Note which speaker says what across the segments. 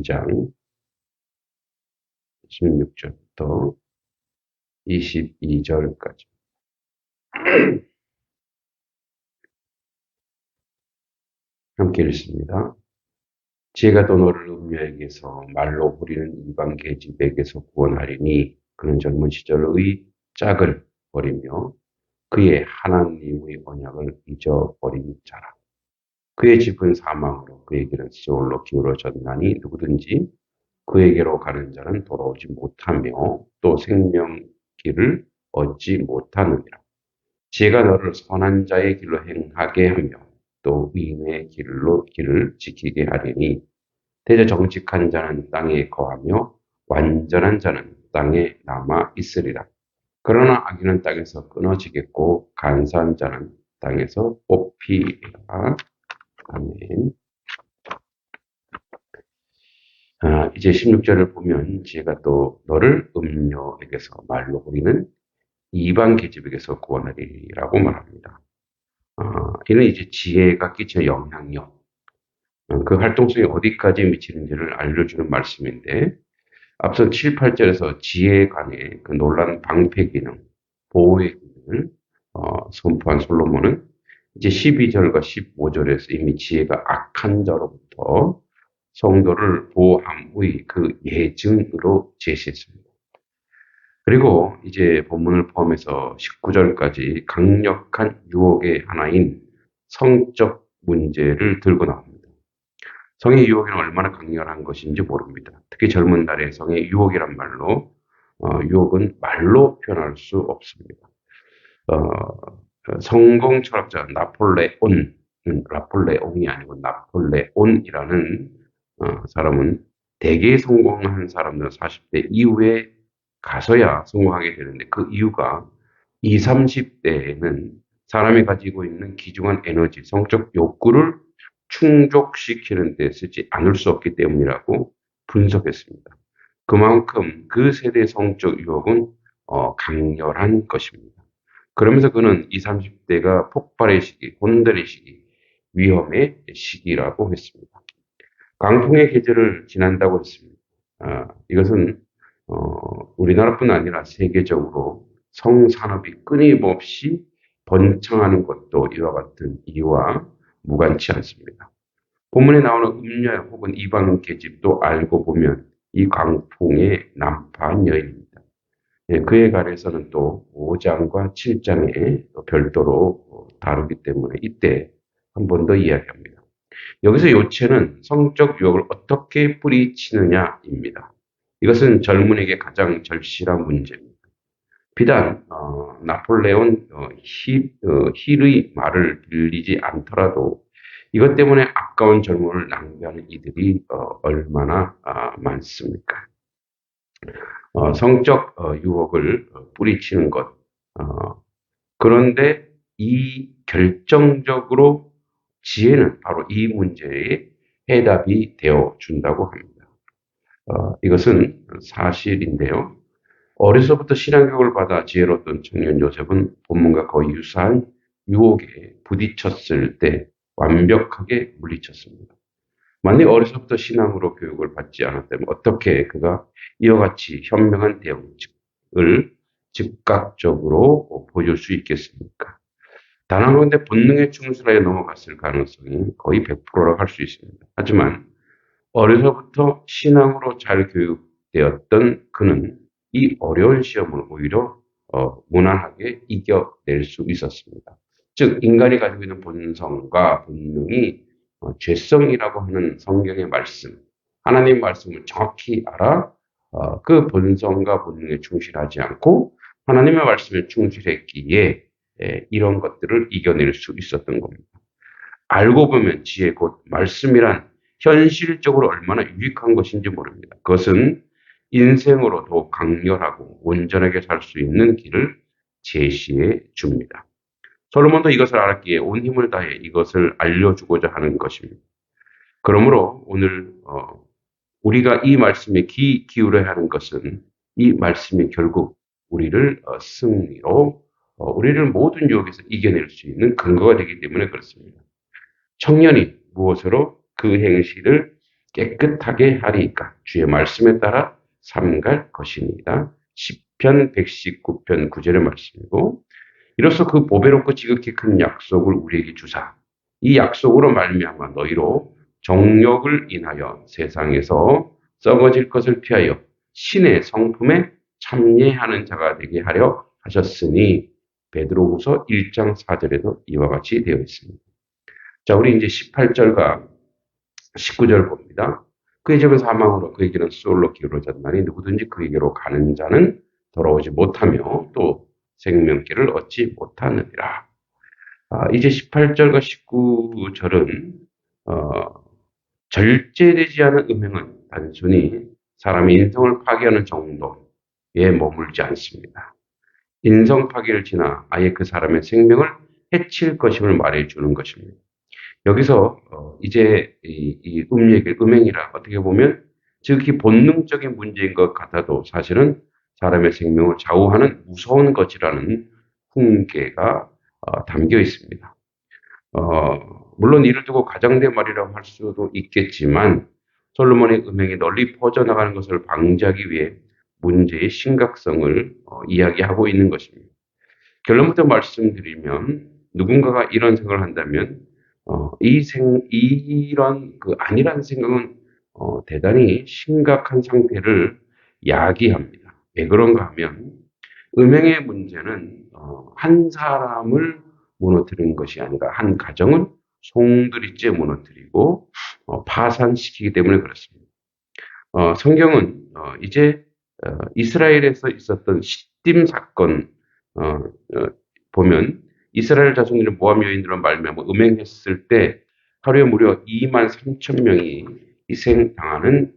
Speaker 1: 12장 16절부터 22절까지. 함께 읽습니다. 지혜가 또 너를 음녀에게서 말로 부리는 이방 계집에게서 구원하리니 그는 젊은 시절의 짝을 버리며 그의 하나님의 언약을 잊어버린 자라. 그의 집은 사망으로 그의 길은 시올로 기울어졌나니 누구든지 그에게로 가는 자는 돌아오지 못하며 또 생명길을 얻지 못하느니라. 지혜가 너를 선한 자의 길로 행하게 하며 또 의인의 길을 지키게 하리니 대저 정직한 자는 땅에 거하며 완전한 자는 땅에 남아 있으리라. 그러나 악인은 땅에서 끊어지겠고 간사한 자는 땅에서 뽑히리라. 아멘. 이제 16절을 보면 지혜가 또 너를 음녀에게서 말로 부리는 이방 계집에게서 구원하리라고 말합니다. 이는 이제 지혜가 끼치는 영향력, 그 활동성이 어디까지 미치는지를 알려주는 말씀인데, 앞선 7, 8절에서 지혜에 관해 그 놀라운 방패 기능, 보호의 기능을 선포한 솔로몬은 이제 12절과 15절에서 이미 지혜가 악한 자로부터 성도를 보호함의 그 예증으로 제시했습니다. 그리고 이제 본문을 포함해서 19절까지 강력한 유혹의 하나인 성적 문제를 들고 나옵니다. 성의 유혹에는 얼마나 강렬한 것인지 모릅니다. 특히 젊은 날의 성의 유혹이란 말로 유혹은 말로 표현할 수 없습니다. 성공 철학자 나폴레옹이 아니고 나폴레온이라는 사람은 대개 성공한 사람들은 40대 이후에 가서야 성공하게 되는데 그 이유가 20, 30대에는 사람이 가지고 있는 귀중한 에너지, 성적 욕구를 충족시키는 데 쓰지 않을 수 없기 때문이라고 분석했습니다. 그만큼 그 세대의 성적 유혹은 강렬한 것입니다. 그러면서 그는 20, 30대가 폭발의 시기, 혼돈의 시기, 위험의 시기라고 했습니다. 강풍의 계절을 지난다고 했습니다. 이것은 우리나라뿐 아니라 세계적으로 성산업이 끊임없이 번창하는 것도 이와 같은 이유와 무관치 않습니다. 본문에 나오는 음녀 혹은 이방 계집도 알고 보면 이 강풍의 난파한 여인입니다. 그에 관해서는 또 5장과 7장에 별도로 다루기 때문에 이때 한 번 더 이야기합니다. 여기서 요체는 성적 유혹을 어떻게 뿌리치느냐입니다. 이것은 젊은이에게 가장 절실한 문제입니다. 비단 나폴레온 힐의 말을 빌리지 않더라도 이것 때문에 아까운 젊음을 낭비하는 이들이 얼마나 많습니까? 성적 유혹을 뿌리치는 것. 그런데 이 결정적으로 지혜는 바로 이 문제의 해답이 되어 준다고 합니다. 이것은 사실인데요. 어려서부터 신앙교육을 받아 지혜로웠던 청년 요셉은 본문과 거의 유사한 유혹에 부딪혔을 때 완벽하게 물리쳤습니다. 만약 어려서부터 신앙으로 교육을 받지 않았다면 어떻게 그가 이와 같이 현명한 대응을 즉각적으로 보여줄 수 있겠습니까? 단하건대 본능에 충실하여 넘어갔을 가능성이 거의 100%라고 할 수 있습니다. 하지만 어려서부터 신앙으로 잘 교육되었던 그는 이 어려운 시험을 오히려 무난하게 이겨낼 수 있었습니다. 즉 인간이 가지고 있는 본성과 본능이 죄성이라고 하는 성경의 말씀, 하나님 말씀을 정확히 알아 그 본성과 본능에 충실하지 않고 하나님의 말씀에 충실했기에 이런 것들을 이겨낼 수 있었던 겁니다. 알고 보면 지혜 곧 말씀이란 현실적으로 얼마나 유익한 것인지 모릅니다. 그것은 인생으로 더욱 강렬하고 온전하게 살 수 있는 길을 제시해 줍니다. 솔로몬도 이것을 알았기에 온 힘을 다해 이것을 알려주고자 하는 것입니다. 그러므로 오늘 우리가 이 말씀에 귀 기울여야 하는 것은 이 말씀이 결국 우리를 승리로 우리를 모든 유혹에서 이겨낼 수 있는 근거가 되기 때문에 그렇습니다. 청년이 무엇으로 그 행실을 깨끗하게 하리이까 주의 말씀에 따라 삼갈 것이니이다. 시편 119편 9절의 말씀이고 이로써 그 보배롭고 지극히 큰 약속을 우리에게 주사 이 약속으로 말미암아 너희로 정욕을 인하여 세상에서 썩어질 것을 피하여 신의 성품에 참여하는 자가 되게 하려 하셨으니 베드로후서 1장 4절에도 이와 같이 되어 있습니다. 자, 우리 이제 18절과 19절 봅니다. 그의 집은 사망으로 그에게는 수월로 기울어졌나니 누구든지 그에게로 가는 자는 돌아오지 못하며 또 생명길을 얻지 못하느니라. 이제 18절과 19절은 절제되지 않은 음행은 단순히 사람의 인성을 파괴하는 정도에 머물지 않습니다. 인성 파괴를 지나 아예 그 사람의 생명을 해칠 것임을 말해주는 것입니다. 여기서 이제 이 음행이라 어떻게 보면 지극히 본능적인 문제인 것 같아도 사실은 사람의 생명을 좌우하는 무서운 것이라는 훈계가 담겨 있습니다. 물론 이를 두고 가장된 말이라고 할 수도 있겠지만 솔로몬의 음행이 널리 퍼져나가는 것을 방지하기 위해 문제의 심각성을 이야기하고 있는 것입니다. 결론부터 말씀드리면 누군가가 이런 생각을 한다면 이런 아니라는 생각은 대단히 심각한 상태를 야기합니다. 왜 그런가 하면 음행의 문제는 한 사람을 무너뜨리는 것이 아니라 한 가정을 송두리째 무너뜨리고 파산시키기 때문에 그렇습니다. 성경은 이제 이스라엘에서 있었던 시딤 사건 보면 이스라엘 자손들이 모압 여인들로 말미암아 음행했을 때 하루에 무려 2만 3천 명이 희생당하는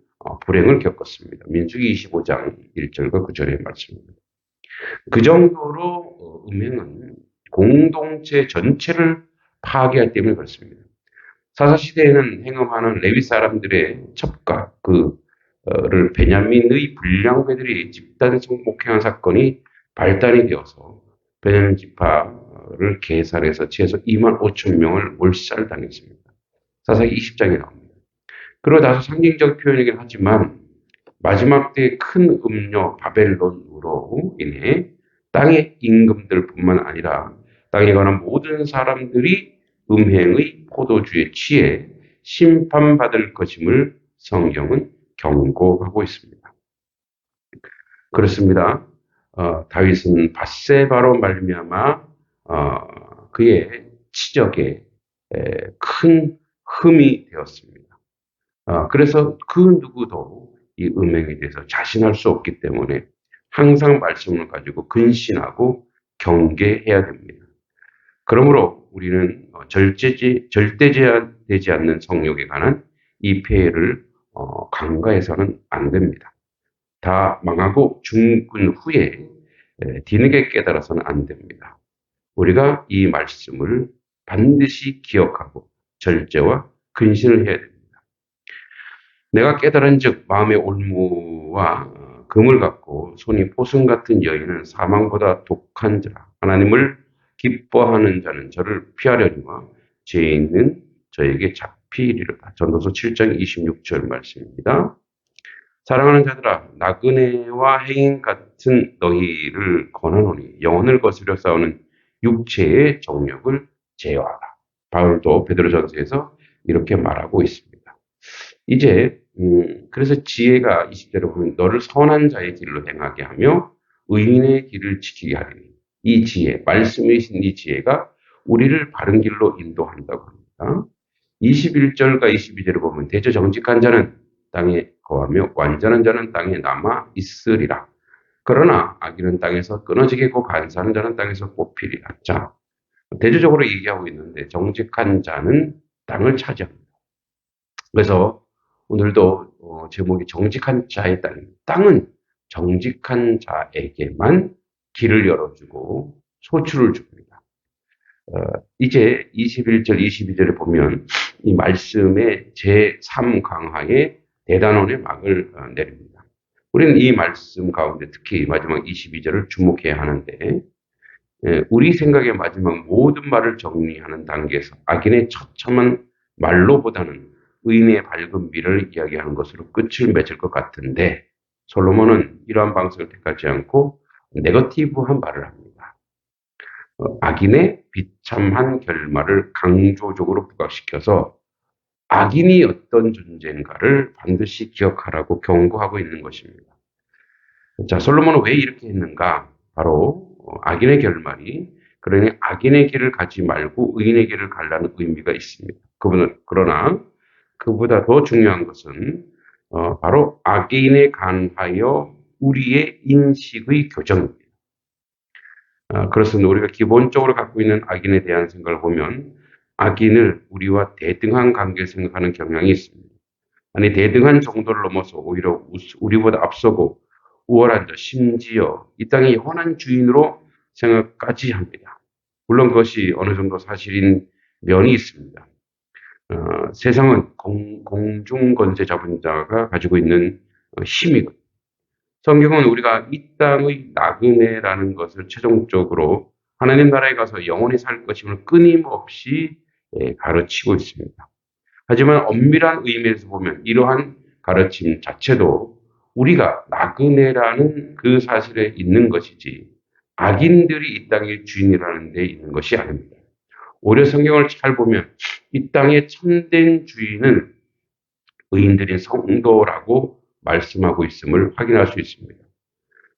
Speaker 1: 불행을 겪었습니다. 민수기 25장 1절과 9절의 말씀입니다. 그 정도로 음행은 공동체 전체를 파괴하기 때문에 그렇습니다. 사사시대에는 행음하는 레위 사람들의 첩가를 베냐민의 불량배들이 집단 성목행한 사건이 발단이 되어서 베냐민 지파를 계산해서 최소 2만 5천 명을 몰살당했습니다. 사사기 20장에 나옵니다. 그러고 나서 상징적 표현이긴 하지만 마지막 때의 큰 음료 바벨론으로 인해 땅의 임금들뿐만 아니라 땅에 관한 모든 사람들이 음행의 포도주에 취해 심판받을 것임을 성경은 경고하고 있습니다. 그렇습니다. 다윗은 밧세바로 말미암아 그의 치적에 큰 흠이 되었습니다. 그래서 그 누구도 이 음행에 대해서 자신할 수 없기 때문에 항상 말씀을 가지고 근신하고 경계해야 됩니다. 그러므로 우리는 절대되지 않는 성욕에 관한 이 폐해를 간과해서는 안 됩니다. 다 망하고 죽은 후에 뒤늦게 깨달아서는 안 됩니다. 우리가 이 말씀을 반드시 기억하고 절제와 근신을 해야 됩니다. 내가 깨달은 즉 마음의 올무와 금을 갖고 손이 포승 같은 여인은 사망보다 독한지라 하나님을 기뻐하는 자는 저를 피하려니와 죄인은 저에게 잡히리라. 전도서 7장 26절 말씀입니다. 사랑하는 자들아 나그네와 행인 같은 너희를 권하노니 영혼을 거스려 싸우는 육체의 정욕을 제어하라. 바울도 베드로전서에서 이렇게 말하고 있습니다. 이제 그래서 지혜가 20절에 보면 너를 선한 자의 길로 행하게 하며 의인의 길을 지키게 하리니 이 지혜, 말씀이신 이 지혜가 우리를 바른 길로 인도한다고 합니다. 21절과 22절을 보면 대저 정직한 자는 땅에 거하며 완전한 자는 땅에 남아 있으리라. 그러나 악인은 땅에서 끊어지겠고 간사한 자는 땅에서 뽑히리라. 자, 대조적으로 얘기하고 있는데 정직한 자는 땅을 차지합니다. 그래서 오늘도 제목이 정직한 자의 땅입니다. 땅은 정직한 자에게만 길을 열어주고 소출을 줍니다. 이제 21절, 22절에 보면 이 말씀의 제3강화에 대단원의 막을 내립니다. 우리는 이 말씀 가운데 특히 마지막 22절을 주목해야 하는데 우리 생각의 마지막 모든 말을 정리하는 단계에서 악인의 처참한 말로보다는 의인의 밝은 미를 이야기하는 것으로 끝을 맺을 것 같은데 솔로몬은 이러한 방식을 택하지 않고 네거티브한 말을 합니다. 악인의 비참한 결말을 강조적으로 부각시켜서 악인이 어떤 존재인가를 반드시 기억하라고 경고하고 있는 것입니다. 자, 솔로몬은 왜 이렇게 했는가? 바로 악인의 결말이 그러니 악인의 길을 가지 말고 의인의 길을 가려는 의미가 있습니다. 그러나 그보다 더 중요한 것은 바로 악인에 관하여 우리의 인식의 교정입니다. 그래서 우리가 기본적으로 갖고 있는 악인에 대한 생각을 보면 악인을 우리와 대등한 관계를 생각하는 경향이 있습니다. 아니 대등한 정도를 넘어서 오히려 우리보다 앞서고 우월한 자, 심지어 이 땅의 영원한 주인으로 생각까지 합니다. 물론 그것이 어느 정도 사실인 면이 있습니다. 세상은 공중권세 잡은 자가 가지고 있는 힘이고 성경은 우리가 이 땅의 나그네라는 것을 최종적으로 하나님 나라에 가서 영원히 살 것임을 끊임없이 가르치고 있습니다. 하지만 엄밀한 의미에서 보면 이러한 가르침 자체도 우리가 나그네라는 그 사실에 있는 것이지 악인들이 이 땅의 주인이라는 데 있는 것이 아닙니다. 오히려 성경을 잘 보면 이 땅의 참된 주인은 의인들인 성도라고 말씀하고 있음을 확인할 수 있습니다.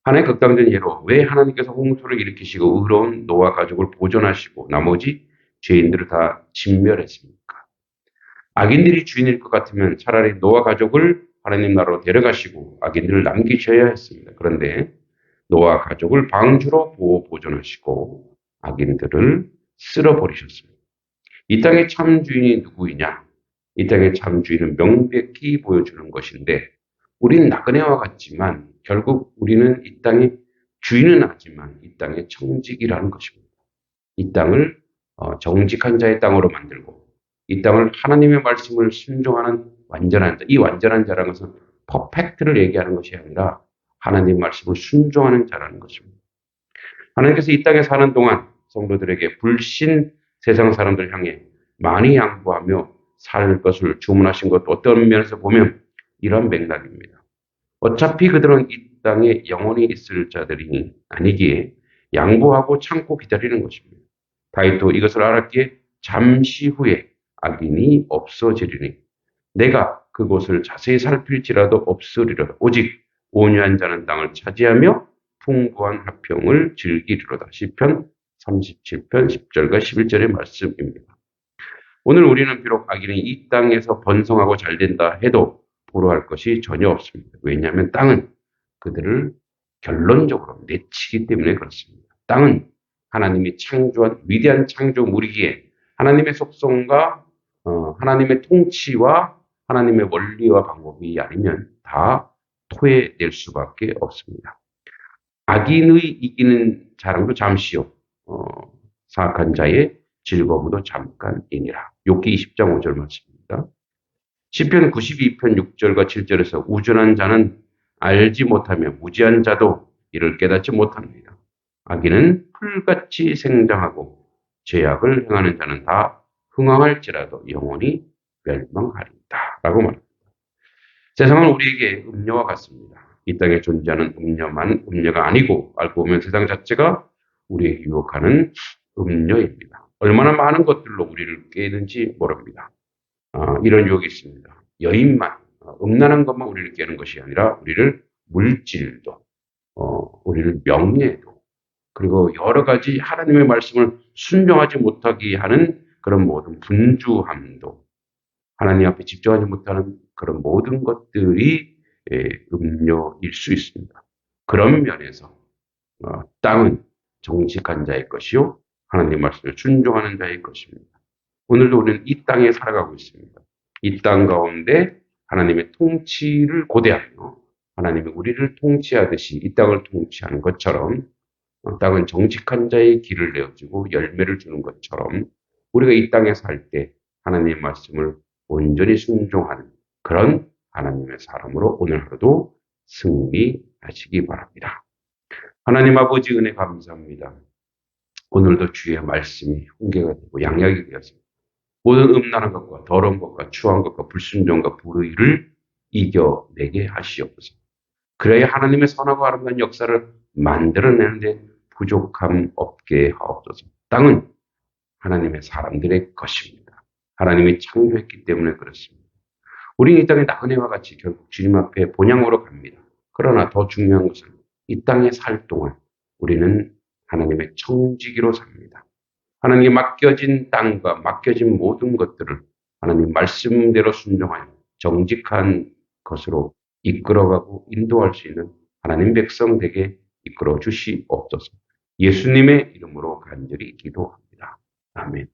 Speaker 1: 하나의 극단적인 예로 왜 하나님께서 홍수를 일으키시고 의로운 노아 가족을 보존하시고 나머지 죄인들을 다 진멸했습니까? 악인들이 주인일 것 같으면 차라리 노아 가족을 하나님 나라로 데려가시고 악인들을 남기셔야 했습니다. 그런데 노아 가족을 방주로 보존하시고 악인들을 쓸어버리셨습니다. 이 땅의 참 주인이 누구이냐? 이 땅의 참 주인은 명백히 보여주는 것인데 우리는 나그네와 같지만 결국 우리는 이 땅의 주인은 하지만 이 땅의 청직이라는 것입니다. 이 땅을 정직한 자의 땅으로 만들고 이 땅을 하나님의 말씀을 순종하는 완전한 자. 이 완전한 자라는 것은 퍼펙트를 얘기하는 것이 아니라 하나님 말씀을 순종하는 자라는 것입니다. 하나님께서 이 땅에 사는 동안 성도들에게 불신 세상 사람들 향해 많이 양보하며 살 것을 주문하신 것도 어떤 면에서 보면 이런 맥락입니다. 어차피 그들은 이 땅에 영원히 있을 자들이 아니기에 양보하고 참고 기다리는 것입니다. 다윗도 이것을 알았기에 잠시 후에 악인이 없어지리니 내가 그곳을 자세히 살필지라도 없으리로다. 오직 온유한 자는 땅을 차지하며 풍부한 화평을 즐기리로다. 시편 37편 10절과 11절의 말씀입니다. 오늘 우리는 비록 악인이 이 땅에서 번성하고 잘된다 해도 부러워할 것이 전혀 없습니다. 왜냐하면 땅은 그들을 결론적으로 내치기 때문에 그렇습니다. 땅은 하나님이 창조한 위대한 창조물이기에 하나님의 속성과 하나님의 통치와 하나님의 원리와 방법이 아니면 다 토해낼 수밖에 없습니다. 악인의 이기는 자랑도 잠시요. 사악한 자의 즐거움도 잠깐이니라. 욥기 20장 5절 말씀입니다. 시편 92편 6절과 7절에서 우준한 자는 알지 못하며 무지한 자도 이를 깨닫지 못합니다. 악인은 풀같이 생장하고 죄악을 행하는 자는 다 흥황할지라도 영원히 멸망하리다. 라고 말합니다. 세상은 우리에게 음료와 같습니다. 이 땅에 존재하는 음료만 음료가 아니고 알고 보면 세상 자체가 우리에게 유혹하는 음료입니다. 얼마나 많은 것들로 우리를 깨는지 모릅니다. 이런 유혹이 있습니다. 여인만, 음란한 것만 우리를 깨는 것이 아니라 우리를 물질도, 우리를 명예도, 그리고 여러 가지 하나님의 말씀을 순종하지 못하게 하는 그런 모든 분주함도, 하나님 앞에 집중하지 못하는 그런 모든 것들이 음료일 수 있습니다. 그런 면에서 땅은 정직한 자의 것이요 하나님 말씀을 순종하는 자의 것입니다. 오늘도 우리는 이 땅에 살아가고 있습니다. 이 땅 가운데 하나님의 통치를 고대하며 하나님이 우리를 통치하듯이 이 땅을 통치하는 것처럼 땅은 정직한 자의 길을 내어주고 열매를 주는 것처럼 우리가 이 땅에 살 때 하나님의 말씀을 온전히 순종하는 그런 하나님의 사람으로 오늘 하루도 승리하시기 바랍니다. 하나님 아버지 은혜 감사합니다. 오늘도 주의 말씀이 훈계가 되고 양약이 되었습니다. 모든 음란한 것과 더러운 것과 추한 것과 불순종과 불의를 이겨내게 하시옵소서. 그래야 하나님의 선하고 아름다운 역사를 만들어내는데 부족함 없게 하옵소서. 땅은 하나님의 사람들의 것입니다. 하나님이 창조했기 때문에 그렇습니다. 우리는 이 땅의 나그네와 같이 결국 주님 앞에 본향으로 갑니다. 그러나 더 중요한 것은 이 땅에 살 동안 우리는 하나님의 청지기로 삽니다. 하나님께 맡겨진 땅과 맡겨진 모든 것들을 하나님 말씀대로 순종하여 정직한 것으로 이끌어가고 인도할 수 있는 하나님 백성 되게 이끌어 주시옵소서. 예수님의 이름으로 간절히 기도합니다. 아멘.